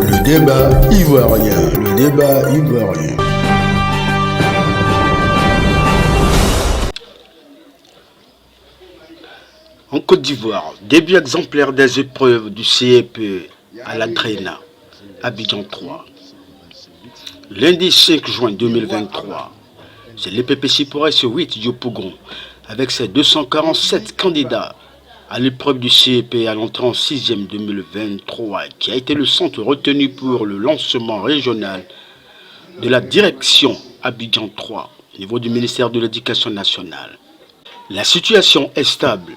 Le débat ivoirien. Le débat ivoirien. En Côte d'Ivoire, début exemplaire des épreuves du CEP à la Drena, Abidjan 3. Lundi 5 juin 2023, c'est l'EPPC pour S8 Yopougon, avec ses 247 candidats à l'épreuve du CEP à l'entrée en 6e 2023, qui a été le centre retenu pour le lancement régional de la direction Abidjan 3, au niveau du ministère de l'Éducation nationale. La situation est stable.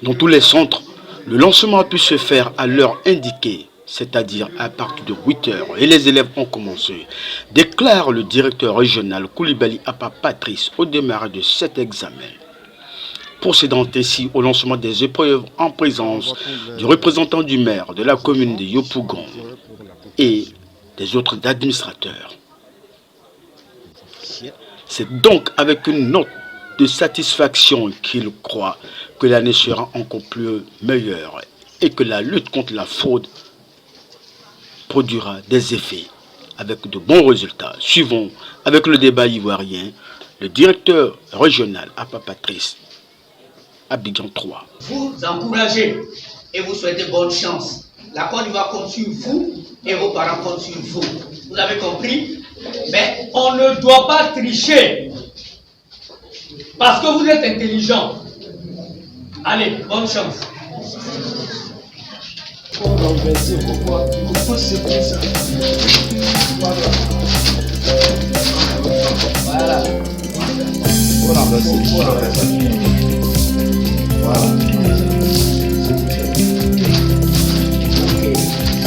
Dans tous les centres, le lancement a pu se faire à l'heure indiquée, c'est-à-dire à partir de 8 heures, et les élèves ont commencé, déclare le directeur régional Koulibaly Apa Patrice au démarrage de cet examen. Procédant ainsi au lancement des épreuves en présence du représentant du maire de la commune de Yopougon et des autres administrateurs. C'est donc avec une note de satisfaction qu'il croit que l'année sera encore plus meilleure et que la lutte contre la fraude produira des effets avec de bons résultats. Suivons avec le débat ivoirien le directeur régional Apa Patrice, Abidjan 3. Vous encouragez et vous souhaitez bonne chance. La Côte d'Ivoire compte sur vous et vos parents comptent sur vous. Vous avez compris? Mais on ne doit pas tricher. Parce que vous êtes intelligent. Allez, bonne chance. Voilà.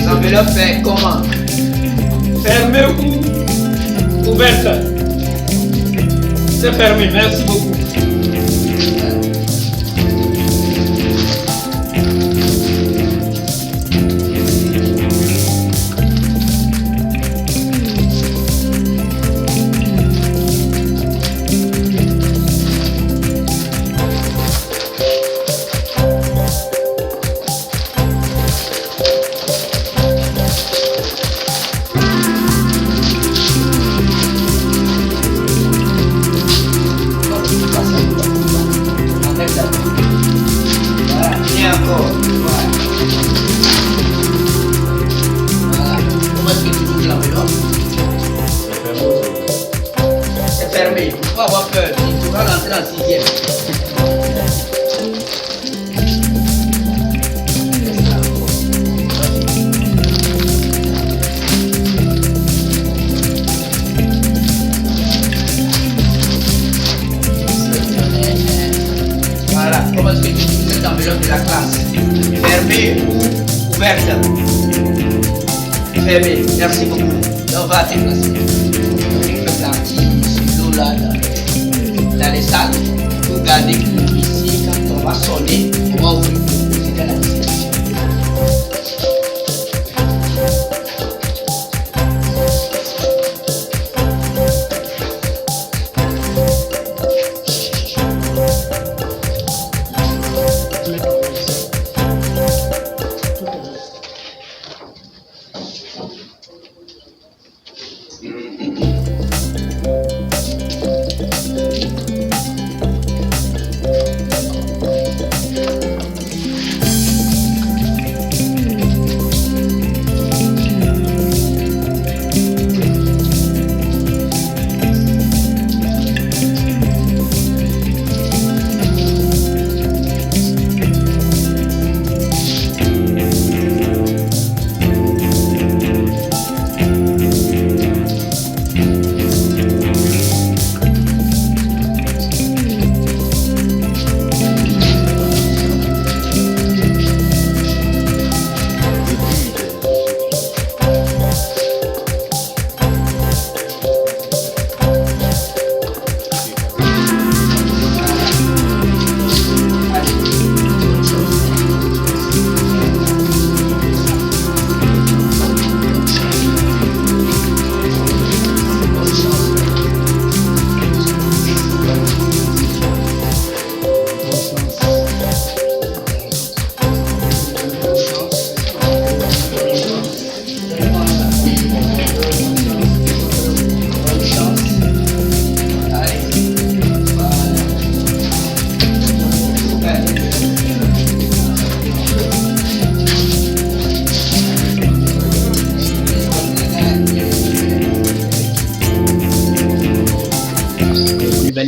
L'enveloppe fait comment? Fermé ou ouverte? C'est fermé, merci beaucoup. Merci beaucoup. On va déplacer. On peut partir sur là, dans les salles. Vous gardez ici, quand on va sonner, on va ouvrir jusqu'à la réception.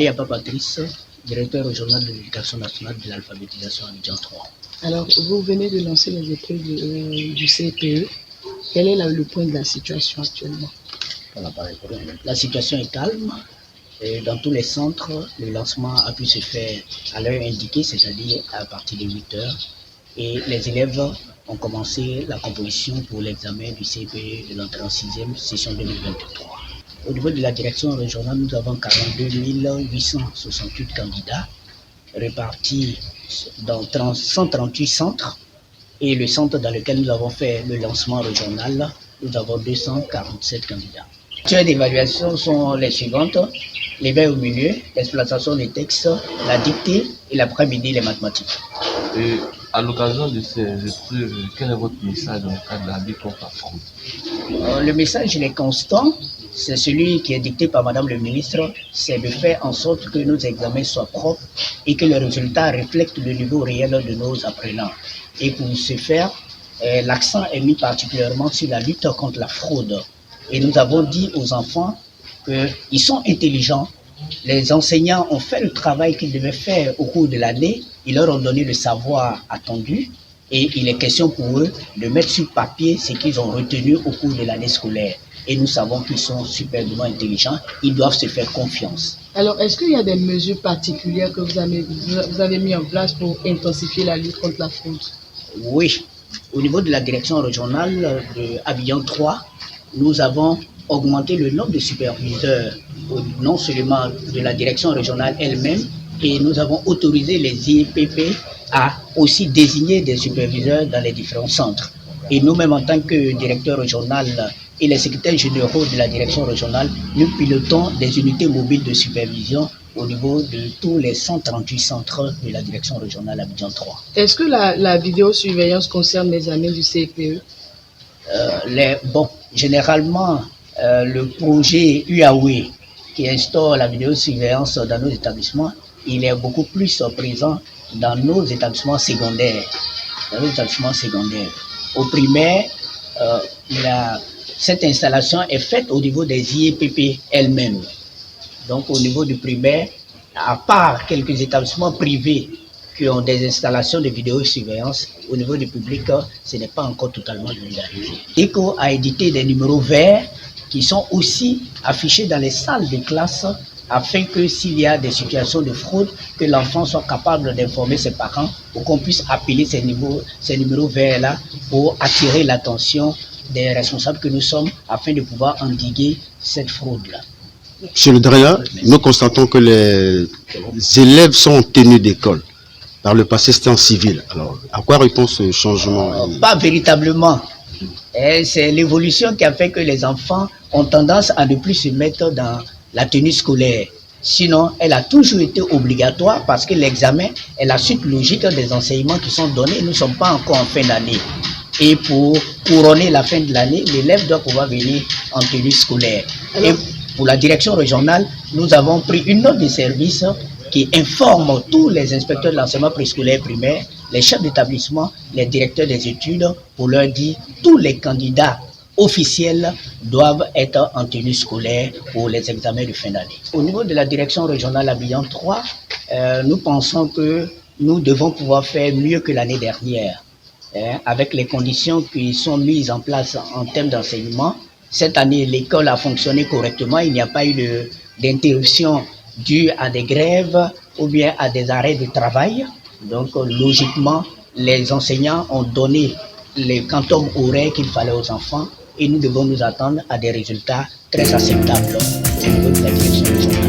Aliapa Patrice, directeur régional de l'éducation nationale de l'alphabétisation à Abidjan 3. Alors, vous venez de lancer les épreuves du CPE. Quel est le point de la situation actuellement? La situation est calme. Et dans tous les centres, le lancement a pu se faire à l'heure indiquée, c'est-à-dire à partir de 8 heures. Et les élèves ont commencé la composition pour l'examen du CPE de l'entrée en 6e session 2023. Au niveau de la direction régionale, nous avons 42 868 candidats répartis dans 138 centres. Et le centre dans lequel nous avons fait le lancement régional, nous avons 247 candidats. Les matières d'évaluation sont les suivantes: l'éveil au milieu, l'exploitation des textes, la dictée et l'après-midi les mathématiques. Et à l'occasion de ces épreuves, quel est votre message dans le cadre de la lutte contre la fraude? Le message il est constant, c'est celui qui est dicté par Madame le ministre, c'est de faire en sorte que nos examens soient propres et que les résultats reflètent le niveau réel de nos apprenants. Et pour ce faire, l'accent est mis particulièrement sur la lutte contre la fraude. Et nous avons dit aux enfants qu'ils sont intelligents. Les enseignants ont fait le travail qu'ils devaient faire au cours de l'année. Ils leur ont donné le savoir attendu. Et il est question pour eux de mettre sur papier ce qu'ils ont retenu au cours de l'année scolaire. Et nous savons qu'ils sont superbement intelligents. Ils doivent se faire confiance. Alors, est-ce qu'il y a des mesures particulières que vous avez mises en place pour intensifier la lutte contre la fraude? Oui. Au niveau de la direction régionale de Abidjan 3, nous avons augmenté le nombre de superviseurs, non seulement de la direction régionale elle-même, et nous avons autorisé les IEPP à aussi désigner des superviseurs dans les différents centres. Et nous-mêmes, en tant que directeur régional et les secrétaires généraux de la direction régionale, nous pilotons des unités mobiles de supervision au niveau de tous les 138 centres de la direction régionale Abidjan 3. Est-ce que la vidéosurveillance concerne les années du CPE? Généralement, le projet UAWE qui instaure la vidéosurveillance dans nos établissements, il est beaucoup plus présent dans nos établissements secondaires. Au primaire, cette installation est faite au niveau des IEPP elles-mêmes. Donc au niveau du primaire, à part quelques établissements privés qui ont des installations de vidéosurveillance, au niveau du public, ce n'est pas encore totalement vulgarisé. ECO a édité des numéros verts qui sont aussi affichés dans les salles de classe afin que s'il y a des situations de fraude, que l'enfant soit capable d'informer ses parents pour qu'on puisse appeler ces numéros verts-là pour attirer l'attention des responsables que nous sommes afin de pouvoir endiguer cette fraude-là. Monsieur le Draina, nous constatons que les élèves sont en tenue d'école. Par le passé, c'était en civil. Alors, à quoi répond ce changement? Pas véritablement. C'est l'évolution qui a fait que les enfants ont tendance à ne plus se mettre dans la tenue scolaire. Sinon, elle a toujours été obligatoire parce que l'examen est la suite logique des enseignements qui sont donnés. Nous ne sommes pas encore en fin d'année. Et pour couronner la fin de l'année, l'élève doit pouvoir venir en tenue scolaire. Et pour la direction régionale, nous avons pris une note de service qui informe tous les inspecteurs de l'enseignement préscolaire primaire, les chefs d'établissement, les directeurs des études, pour leur dire tous les candidats officiels doivent être en tenue scolaire pour les examens de fin d'année. Au niveau de la direction régionale Abidjan 3, nous pensons que nous devons pouvoir faire mieux que l'année dernière. Avec les conditions qui sont mises en place en termes d'enseignement. Cette année, l'école a fonctionné correctement. Il n'y a pas eu d'interruption due à des grèves ou bien à des arrêts de travail. Donc, logiquement, les enseignants ont donné les quantum horaires qu'il fallait aux enfants et nous devons nous attendre à des résultats très acceptables au niveau de la direction régionale.